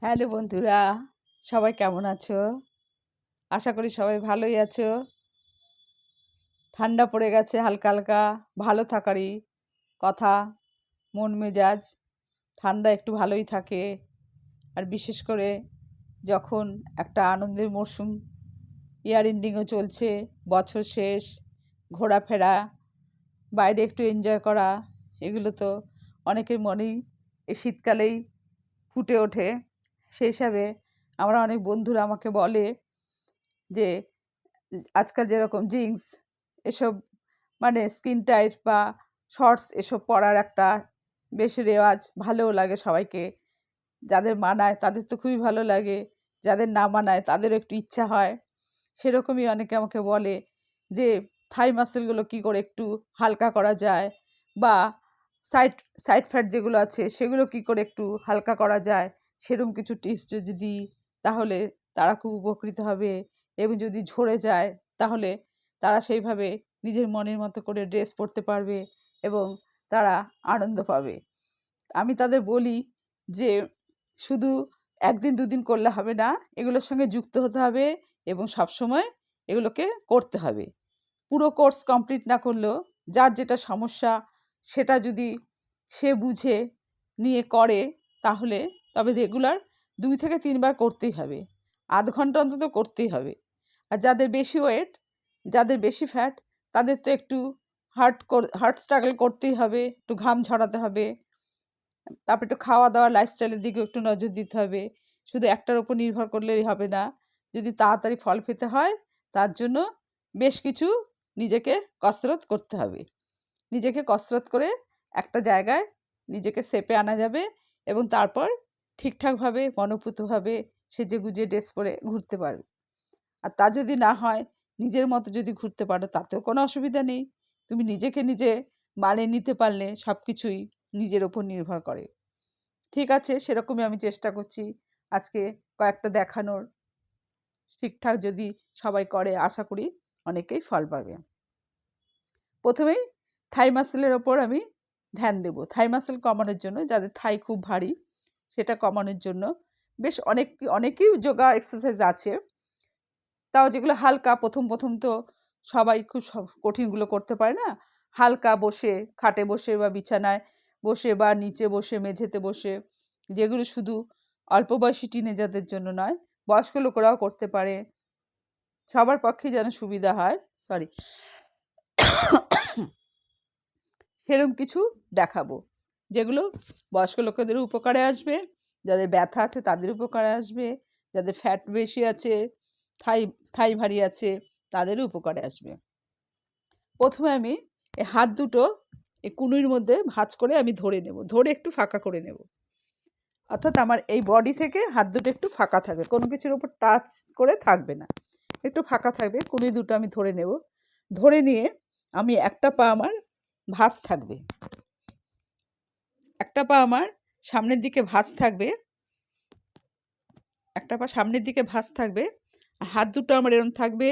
Hello বন্ধুরা, সবাই কেমন আছো? আশা করি সবাই ভালোই আছো। ঠান্ডা পড়ে গেছে হালকা হালকা, ভালো থাকারই কথা। মন মেজাজ ঠান্ডা একটু ভালোই থাকে। আর বিশেষ করে যখন একটা আনন্দের মরশুম, ইয়ার এন্ডিংও চলছে, বছর শেষ, ঘোরাফেরা, বাইরে একটু এনজয় করা, এগুলো তো অনেকের মনেই এই শীতকালেই ফুটে ওঠে। সেই হিসাবে আমরা অনেক বন্ধুরা আমাকে বলে যে আজকাল যেরকম জিন্স এসব, মানে স্কিন টাইট বা শর্টস এসব পরার একটা বেশ রেওয়াজ, ভালোও লাগে সবাইকে। যাদের মানায় তাদের তো খুবই ভালো লাগে, যাদের না মানায় তাদেরও একটু ইচ্ছা হয়। সেরকমই অনেকে আমাকে বলে যে থাই মাসেলগুলো কী করে একটু হালকা করা যায়, বা সাইড সাইড ফ্যাট যেগুলো আছে সেগুলো কী করে একটু হালকা করা যায়, সেরকম কিছু টিপস যদি দিই তাহলে তারা খুব উপকৃত হবে। এবং যদি ঝরে যায় তাহলে তারা সেইভাবে নিজের মনের মতো করে ড্রেস পরতে পারবে এবং তারা আনন্দ পাবে। আমি তাদের বলি যে শুধু একদিন দুদিন করলে হবে না, এগুলোর সঙ্গে যুক্ত হতে হবে এবং সবসময় এগুলোকে করতে হবে। পুরো কোর্স কমপ্লিট না করলেও যার যেটা সমস্যা সেটা যদি সে বুঝে নিয়ে করে, তাহলে তবে রেগুলার 2 থেকে 3 বার করতেই হবে, আধ ঘন্টা অন্তত করতেই হবে। আর যাদের বেশি ওয়েট, যাদের বেশি ফ্যাট, তাদের তো একটু হার্ট স্ট্রাগল করতেই হবে, একটু ঘাম ঝরাতে হবে। তারপর একটু খাওয়া দাওয়া লাইফস্টাইলের দিকেও একটু নজর দিতে হবে। শুধু একটার উপর নির্ভর করলেই হবে না। যদি তাড়াতাড়ি ফল পেতে হয়, তার জন্য বেশ কিছু নিজেকে কসরত করতে হবে। নিজেকে কসরত করে একটা জায়গায় নিজেকে শেপে আনা যাবে এবং তারপর ঠিকঠাকভাবে মনোপুতভাবে সেজেগুজে ড্রেস পরে ঘুরতে পারবে। আর তা যদি না হয়, নিজের মতো যদি ঘুরতে পারো তাতেও কোনো অসুবিধা নেই। তুমি নিজেকে নিজে মানিয়ে নিতে পারলে সব কিছুই নিজের ওপর নির্ভর করে। ঠিক আছে, সেরকমই আমি চেষ্টা করছি আজকে কয়েকটা দেখানোর। ঠিকঠাক যদি সবাই করে, আশা করি অনেকেই ফল পাবে। প্রথমেই থাই মাসেলের ওপর আমি ধ্যান দেব। থাই মাসেল কমানোর জন্য, যাদের থাই খুব ভারী সেটা কমানোর জন্য বেশ অনেকই যোগা এক্সারসাইজ আছে। তাও যেগুলো হালকা, প্রথম তো সবাই খুব কঠিনগুলো করতে পারে না। হালকা বসে, খাটে বসে বা বিছানায় বসে বা নিচে বসে, মেঝেতে বসে, যেগুলো শুধু অল্প বয়সী টিনেজারদের জন্য নয়, বয়স্ক লোকেরাও করতে পারে, সবার পক্ষে যেন সুবিধা হয়, সরি, সেরকম কিছু দেখাবো যেগুলো বয়স্ক লোকেদের উপকারে আসবে, যাদের ব্যথা আছে তাদের উপকারে আসবে, যাদের ফ্যাট বেশি আছে, থাই থাই ভারী আছে, তাদেরও উপকারে আসবে। প্রথমে আমি এই হাত দুটো এই কুনুইর মধ্যে ভাঁজ করে আমি ধরে নেব, ধরে একটু ফাঁকা করে নেব। অর্থাৎ আমার এই বডি থেকে হাত দুটো একটু ফাঁকা থাকবে, কোনো কিছুর উপর টাচ করে থাকবে না, একটু ফাঁকা থাকবে। কুনুই দুটো আমি ধরে নেব। ধরে নিয়ে আমি একটা পা আমার ভাঁজ থাকবে, একটা পা আমার সামনের দিকে ভাঁজ থাকবে, একটা পা সামনের দিকে ভাঁজ থাকবে। আর হাত দুটো আমার এরকম থাকবে,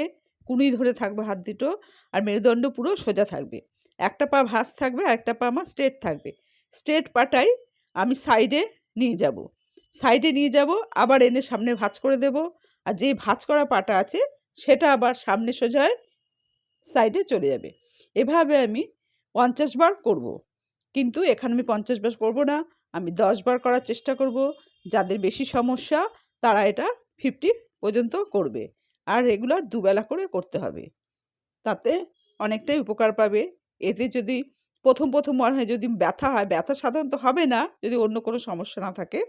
কুনুই ধরে থাকবে হাত দুটো, আর মেরুদণ্ড পুরো সোজা থাকবে। একটা পা ভাঁজ থাকবে আর একটা পা আমার স্ট্রেট থাকবে। স্ট্রেট পাটাই আমি সাইডে নিয়ে যাব, সাইডে নিয়ে যাব, আবার এনে সামনে ভাঁজ করে দেব। আর যেই ভাঁজ করা পাটা আছে সেটা আবার সামনে সোজা হয়ে সাইডে চলে যাবে। এভাবে আমি 50 বার করব। কিন্তু এখানে আমি 50 বার করব না, আমি 10 বার করার চেষ্টা করব। যাদের বেশি সমস্যা তারা এটা 50 পর্যন্ত করবে। আর রেগুলার দুবেলা করে করতে হবে, তাতে অনেকটাই উপকার পাবে। এতে যদি প্রথম মনে হয় যদি ব্যথা হয়, ব্যথা সাধারণত হবে না যদি অন্য কোনো সমস্যা না থাকে,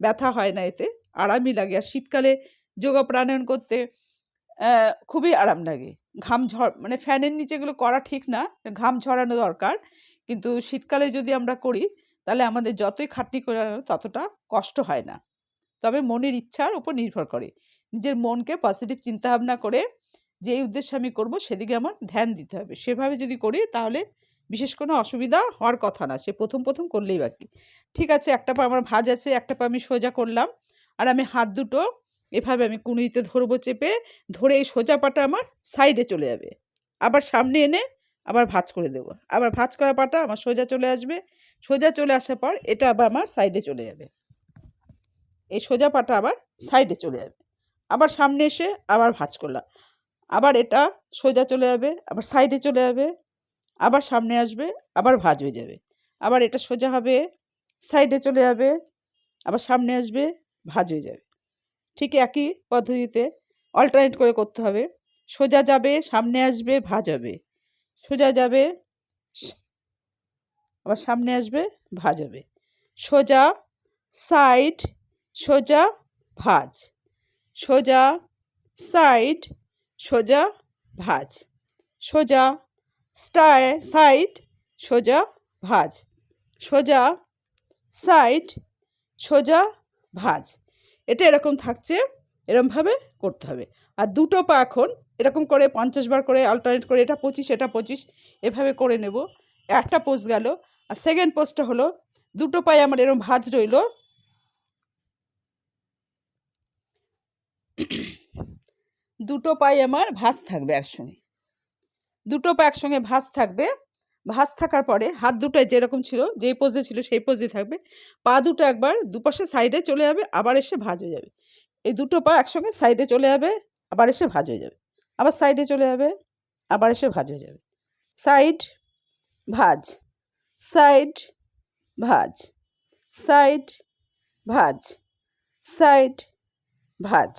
ব্যথা হয় না, এতে আরামই লাগে। আর শীতকালে যোগা প্রাণায়াম করতে খুবই আরাম লাগে। মানে ফ্যানের নিচে এগুলো করা ঠিক না, ঘাম ঝরানো দরকার। কিন্তু শীতকালে যদি আমরা করি তাহলে আমাদের যতই খাটনি করে ততটা কষ্ট হয় না। তবে মনের ইচ্ছার উপর নির্ভর করে। নিজের মনকে পজিটিভ চিন্তাভাবনা করে যে এই উদ্দেশ্যে আমি করব সেদিকে আমার ধ্যান দিতে হবে। সেভাবে যদি করি তাহলে বিশেষ কোনো অসুবিধা হওয়ার কথা না, সে প্রথম করলেই বাকি। ঠিক আছে, একটা পা আমার ভাঁজ আছে, একটা পা আমি সোজা করলাম। আর আমি হাত দুটো এভাবে আমি কুনুইতে ধরবো, চেপে ধরে এই সোজা পাটা আমার সাইডে চলে যাবে, আবার সামনে এনে আবার ভাঁজ করে দেবো। আবার ভাঁজ করা পাটা আমার সোজা চলে আসবে, সোজা চলে আসার পর এটা আবার আমার সাইডে চলে যাবে। এই সোজা পাটা আবার সাইডে চলে যাবে, আবার সামনে এসে আবার ভাঁজ করলাম, আবার এটা সোজা চলে যাবে, আবার সাইডে চলে যাবে, আবার সামনে আসবে, আবার ভাঁজ হয়ে যাবে, আবার এটা সোজা হবে, সাইডে চলে যাবে, আবার সামনে আসবে, ভাঁজ হয়ে যাবে। ঠিক একই পদ্ধতিতে অল্টারনেট করে করতে হবে। সোজা যাবে, সামনে আসবে, ভাঁজ হবে, সোজা যাবে, আবার সামনে আসবে, ভাঁজ হবে, সোজা, সাইড, সোজা, ভাঁজ, সোজা, সাইড, সোজা, ভাঁজ, সোজা, সাইড, সোজা, ভাঁজ, সোজা, সাইড, সোজা, ভাঁজ। এটা এরকম থাকছে, এরকমভাবে করতে হবে। আর দুটো পা এখন এরকম করে 50 বার করে অল্টারনেট করে, এটা 25 এটা 25 এভাবে করে নেব। একটা পোজ গেল। আর সেকেন্ড পোজটা হলো দুটো পায়ে আমার এরকম ভাঁজ রইল, দুটো পায়ে আমার ভাঁজ থাকবে একসঙ্গে, দুটো পা একসঙ্গে ভাঁজ থাকবে। ভাঁজ থাকার পরে হাত দুটোয় যেরকম ছিল, যেই পোজে ছিল সেই পোজে থাকবে। পা দুটো একবার দুপাশে সাইডে চলে যাবে, আবার এসে ভাঁজ হয়ে যাবে। এই দুটো পা একসঙ্গে সাইডে চলে যাবে, আবার এসে ভাঁজ হয়ে যাবে, আবার সাইডে চলে যাবে, আবার এসে ভাঁজ হয়ে যাবে, সাইড, ভাঁজ, সাইড, ভাঁজ, সাইড, ভাঁজ, সাইড, ভাঁজ,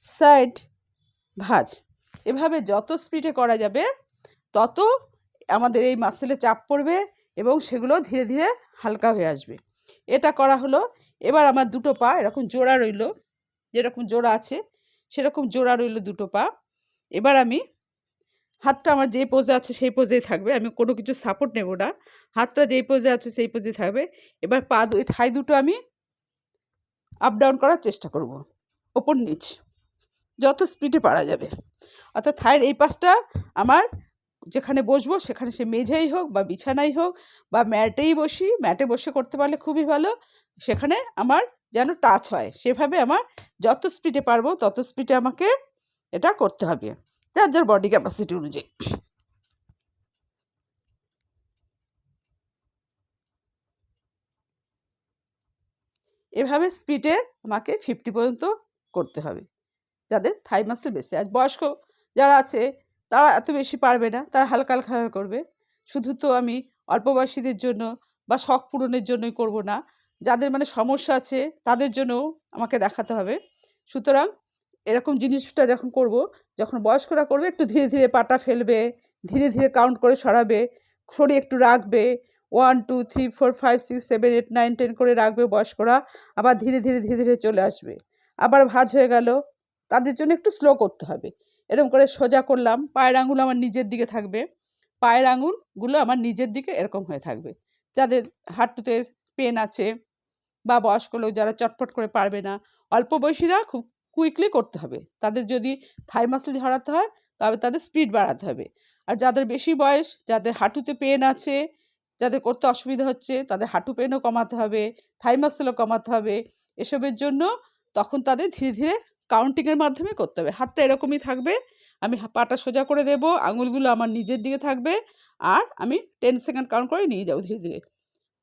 সাইড, ভাঁজ। এভাবে যত স্পিডে করা যাবে তত আমাদের এই মাসেলে চাপ পড়বে এবং সেগুলো ধীরে ধীরে হালকা হয়ে আসবে। এটা করা হলো। এবার আমার দুটো পা এরকম জোড়া রইল, যেরকম জোড়া আছে সেরকম জোড়া রইল দুটো পা। এবার আমি হাতটা আমার যেই পোজে আছে সেই পোজেই থাকবে, আমি কোনো কিছু সাপোর্ট নেব না, হাতটা যেই পোজে আছে সেই পোজে থাকবে। এবার পা ঠাই দুটো আমি আপ ডাউন করার চেষ্টা করব, ওপর নিচ, যত স্পিডে পারা যাবে। অর্থাৎ থাইয়ের এই পাশটা আমার যেখানে বসবো সেখানে সে মেঝেই হোক বা বিছানাই হোক বা ম্যাটেই বসি, ম্যাটে বসে করতে পারলে খুবই ভালো, সেখানে আমার যেন টাচ হয় সেভাবে আমার যত স্পিডে পারবো তত স্পিডে আমাকে এটা করতে হবে, যার যার বডি ক্যাপাসিটি অনুযায়ী। এভাবে স্পিডে আমাকে 50 পর্যন্ত করতে হবে, যাদের থাই মাসেল বেশি। আর বয়স্ক যারা আছে তারা এত বেশি পারবে না, তারা হালকা হালকাভাবে করবে। শুধু তো আমি অল্প বয়সীদের জন্য বা শখ পূরণের জন্যই করব না, যাদের মানে সমস্যা আছে তাদের জন্যও আমাকে দেখাতে হবে। সুতরাং এরকম জিনিসটা যখন করব, যখন বয়স্করা করবে একটু ধীরে ধীরে পাটা ফেলবে, ধীরে ধীরে কাউন্ট করে সরাবে, সরিয়ে একটু রাখবে, 1 2 3 4 5 6 7 8 9 10 করে রাখবে বয়স্করা, আবার ধীরে ধীরে ধীরে ধীরে চলে আসবে, আবার ভাঁজ হয়ে গেল, তাদের জন্য একটু স্লো করতে হবে। এরকম করে সোজা করলাম, পায়ের আঙুল আমার নিজের দিকে থাকবে, পায়ের আঙুলগুলো আমার নিজের দিকে এরকম হয়ে থাকবে। যাদের হাঁটুতে পেন আছে বা বয়স্ক লোক যারা চটপট করে পারবে না, অল্প বয়সীরা খুব কুইকলি করতে হবে। তাদের যদি থাই মাসল ঝরাতে হয় তবে তাদের স্পিড বাড়াতে হবে। আর যাদের বেশি বয়স, যাদের হাঁটুতে পেন আছে, যাদের করতে অসুবিধা হচ্ছে, তাদের হাঁটু পেনও কমাতে হবে, থাই মাসলও কমাতে হবে। এসবের জন্য তখন তাদের ধীরে ধীরে কাউন্টিংয়ের মাধ্যমে করতে হবে। হাতটা এরকমই থাকবে, আমি পাটা সোজা করে দেব, আঙুলগুলো আমার নিজের দিকে থাকবে, আর আমি 10 সেকেন্ড কাউন্ট করে নিয়ে যাবো ধীরে ধীরে।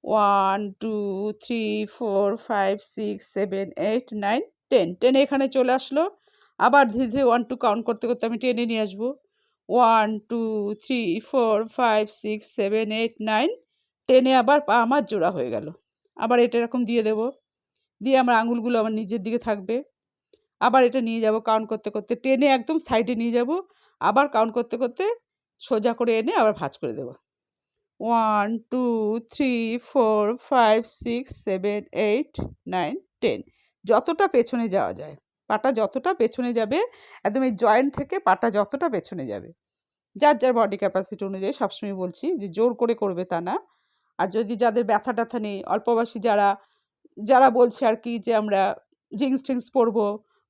1 2 3 4 5 6 7 8 9 10, 10 এখানে চলে আসলো। আবার ধীরে ধীরে 1 2 কাউন্ট করতে করতে আমি 10-এ নিয়ে আসবো। 1 2 3 4 5 6 7 8 9, 10-এ আবার পা আমার জোড়া হয়ে গেল। আবার এটা এরকম দিয়ে দেব, দিয়ে আমার আঙুলগুলো আমার নিজের দিকে থাকবে। আবার এটা নিয়ে যাব কাউন্ট করতে করতে, 10-এ একদম সাইডে নিয়ে যাব, আবার কাউন্ট করতে করতে সোজা করে এনে আবার ভাঁজ করে দেব। 1 2 3 4 5 6 7 8 9 10, যতটা পেছনে যাওয়া যায়, পাটা যতটা পেছনে যাবে, একদম এই জয়েন্ট থেকে পাটা যতটা পেছনে যাবে, যার যার বডি ক্যাপাসিটি অনুযায়ী। সবসময় বলছি যে জোর করে করবে তা না। আর যদি যাদের ব্যথা ট্যাথা নেই, অল্পবয়সী যারা যারা বলছে আর কি যে আমরা জিন্স টিন্স পরবো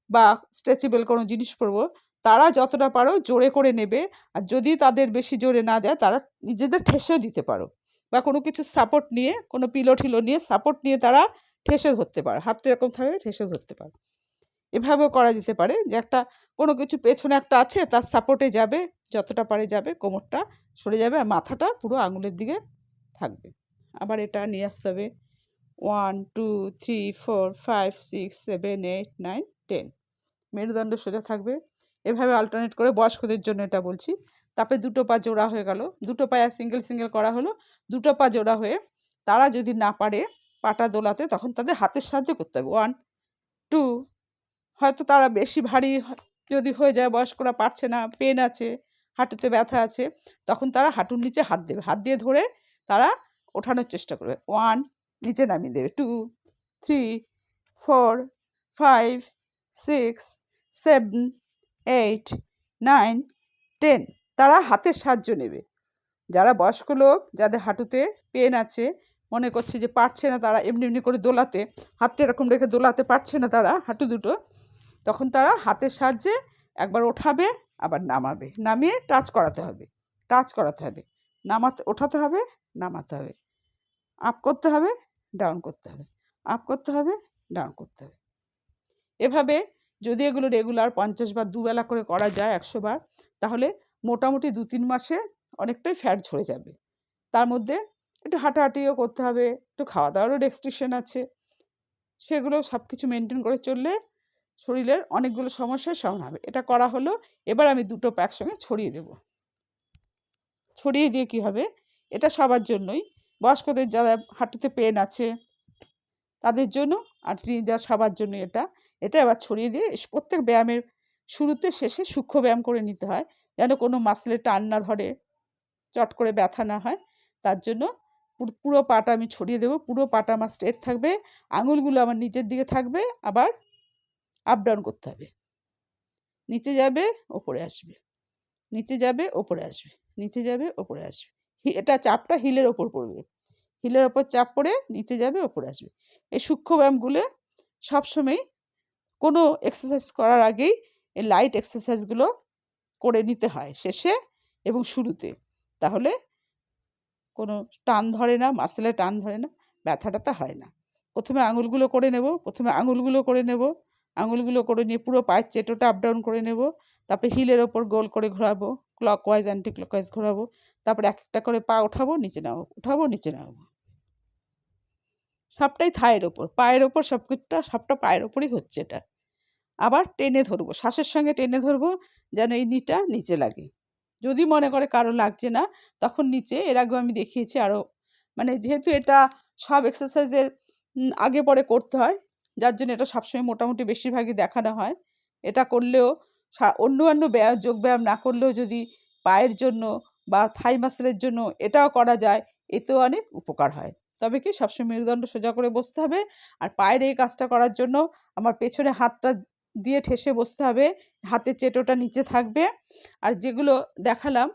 বা স্ট্রেচেবল কোনো জিনিস পরবো, তারা যতটা পারো জোরে করে নেবে। আর যদি তাদের বেশি জোরে না যায়, তারা নিজেদের ঠেসেও দিতে পারো, বা কোনো কিছু সাপোর্ট নিয়ে, কোনো পিলো ঠিলো নিয়ে সাপোর্ট নিয়ে তারা ঠেসে ধরতে পারে, হাতটা এরকম থাকলে ঠেসে ধরতে পারে। এভাবেও করা যেতে পারে যে একটা কোনো কিছু পেছনে একটা আছে, তার সাপোর্টে যাবে, যতটা পারে যাবে, কোমরটা সরে যাবে আর মাথাটা পুরো আঙুলের দিকে থাকবে। আবার এটা নিয়ে আসতে হবে। 1 2 3 4 5 6 7 8 9 10। মেরুদণ্ড সোজা থাকবে। এভাবে অল্টারনেট করে বয়স্কদের জন্য এটা বলছি। তারপরে দুটো পা জোড়া হয়ে গেল, দুটো পায়ে সিঙ্গেল সিঙ্গেল করা হলো, দুটো পা জোড়া হয়ে তারা যদি না পারে পাটা দোলাতে, তখন তাদের হাতের সাহায্যে করতে হবে। 1 2, হয়তো তারা বেশি ভারী যদি হয়ে যায়, বয়স্করা পারছে না, পেন আছে, হাঁটুতে ব্যথা আছে, তখন তারা হাঁটুর নিচে হাত দেবে, হাত দিয়ে ধরে তারা ওঠানোর চেষ্টা করবে। 1, নিচে নামিয়ে দেবে। 2 3 4 5 6 7 8 9 10, তারা হাতের সাহায্য নেবে। যারা বয়স্ক লোক, যাদের হাঁটুতে পেন আছে, মনে করছে যে পারছে না তারা এমনি এমনি করে দোলাতে, হাতটা এরকম রেখে দোলাতে পারছে না তারা হাঁটু দুটো, তখন তারা হাতের সাহায্যে একবার ওঠাবে, আবার নামাবে, নামিয়ে টাচ করাতে হবে, টাচ করাতে হবে, নামাতে, ওঠাতে হবে, নামাতে হবে, আপ করতে হবে, ডাউন করতে হবে, আপ করতে হবে, ডাউন করতে হবে। এভাবে যদি এগুলো রেগুলার 50 বার দুবেলা করে করা যায় 100 বার, তাহলে মোটামুটি 2-3 মাসে অনেকটাই ফ্যাট ঝরে যাবে। তার মধ্যে একটু হাঁটাহাঁটিও করতে হবে, একটু খাওয়া দাওয়ারও রেস্ট্রিকশন আছে, সেগুলো সব কিছু মেনটেন করে চললে শরীরের অনেকগুলো সমস্যার সমাধান হবে। এটা করা হলো। এবার আমি দুটো পা একসঙ্গে ছড়িয়ে দেব। ছড়িয়ে দিয়ে কী হবে, এটা সবার জন্যই, বয়স্কদের যারা হাঁটুতে পেন আছে তাদের জন্য, আর টিনেজার সবার জন্য এটা। এটা এবার ছড়িয়ে দিয়ে প্রত্যেক ব্যায়ামের শুরুতে শেষে সূক্ষ্ম ব্যায়াম করে নিতে হয়, যেন কোনো মাসলে টান না ধরে, চট করে ব্যথা না হয়। তার জন্য পুরো পাটা আমি ছড়িয়ে দেবো। পুরো পাটা আমার স্ট্রেট থাকবে, আঙুলগুলো আমার নিচের দিকে থাকবে, আবার আপ ডাউন করতে হবে। নিচে যাবে, ওপরে আসবে, নিচে যাবে, ওপরে আসবে, নিচে যাবে, ওপরে আসবে। এটা চাপটা হিলের ওপর পড়বে, হিলের ওপর চাপ পড়ে নিচে যাবে, ওপরে আসবে। এই সূক্ষ্ম ব্যায়ামগুলো সবসময় কোনো এক্সারসাইজ করার আগেই এই লাইট এক্সারসাইজগুলো করে নিতে হয়, শেষে এবং শুরুতে। তাহলে কোনো টান ধরে না, মাসেলে টান ধরে না, ব্যথা ট্যাথা হয় না। প্রথমে আঙুলগুলো করে নেব, আঙুলগুলো করে নিয়ে পুরো পায়ের চেটোটা আপ ডাউন করে নেব। তারপরে হিলের ওপর গোল করে ঘোরাবো, ক্লকওয়াইজ অ্যান্টি ক্লকওয়াইজ ঘোরাবো। তারপরে এক একটা করে পা ওঠাবো, নিচে নামাবো, উঠাবো, নিচে নামাবো। সবটাই থায়ের ওপর, পায়ের ওপর, সবটা পায়ের ওপরই হচ্ছে এটা। আবার টেনে ধরবো, শ্বাসের সঙ্গে টেনে ধরবো, যেন এই নিটা নিচে লাগে। যদি মনে করে কারো লাগছে না, তখন নিচে, এর আগেও আমি দেখিয়েছি আরও, মানে যেহেতু এটা সব এক্সারসাইজের আগে পরে করতে হয়, যার জন্য এটা সবসময় মোটামুটি বেশিরভাগই দেখানো হয়। এটা করলেও অন্য ব্যায়াম, যোগব্যায়াম না করলেও যদি পায়ের জন্য বা থাই মাসেলের জন্য এটাও করা যায়, এতেও অনেক উপকার হয়। তবে কি, সবসময় মেরুদণ্ড সোজা করে বসতে হবে। আর পায়ের এই কাজটা করার জন্য আমার পেছনে হাতটা দিয়ে ঠেসে বসতে হবে, হাতের চেটোটা নিচে থাকবে। আর যেগুলো দেখালাম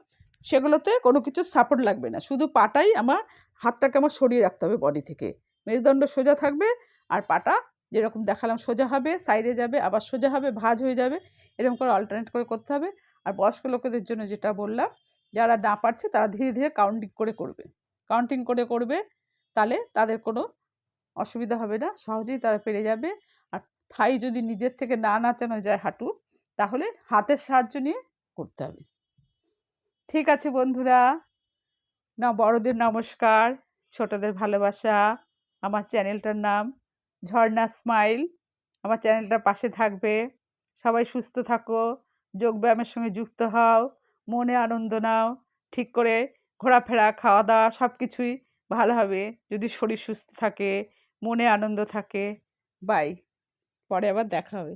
সেগুলোতে কোনো কিছু সাপোর্ট লাগবে না, শুধু পাটাই আমার, হাতটাকে আমার সরিয়ে রাখতে হবে বডি থেকে। মেরুদণ্ড সোজা থাকবে, আর পাটা যেরকম দেখালাম সোজা হবে, সাইডে যাবে, আবার সোজা হবে, ভাঁজ হয়ে যাবে, এরকম করে অল্টারনেট করে করতে হবে। আর বয়স্ক লোকেদের জন্য যেটা বললাম, যারা না পারছে তারা ধীরে ধীরে কাউন্টিং করে করবে, তাহলে তাদের কোনো অসুবিধা হবে না, সহজেই তারা পেরে যাবে। আর থাই যদি নিজের থেকে না নাচানো যায় হাঁটু, তাহলে হাতের সাহায্য নিয়ে করতে হবে। ঠিক আছে বন্ধুরা, বড়দের নমস্কার, ছোটদের ভালোবাসা। আমার চ্যানেলটার নাম ঝর্ণা স্মাইল। আমার চ্যানেলটার পাশে থাকবে। সবাই সুস্থ থাকো, যোগব্যায়ামের সঙ্গে যুক্ত হও, মনে আনন্দ নাও, ঠিক করে ঘোরাফেরা, খাওয়া দাওয়া সব কিছুই ভালো হবে যদি শরীর সুস্থ থাকে, মনে আনন্দ থাকে। বাই, পরে আবার দেখা হবে।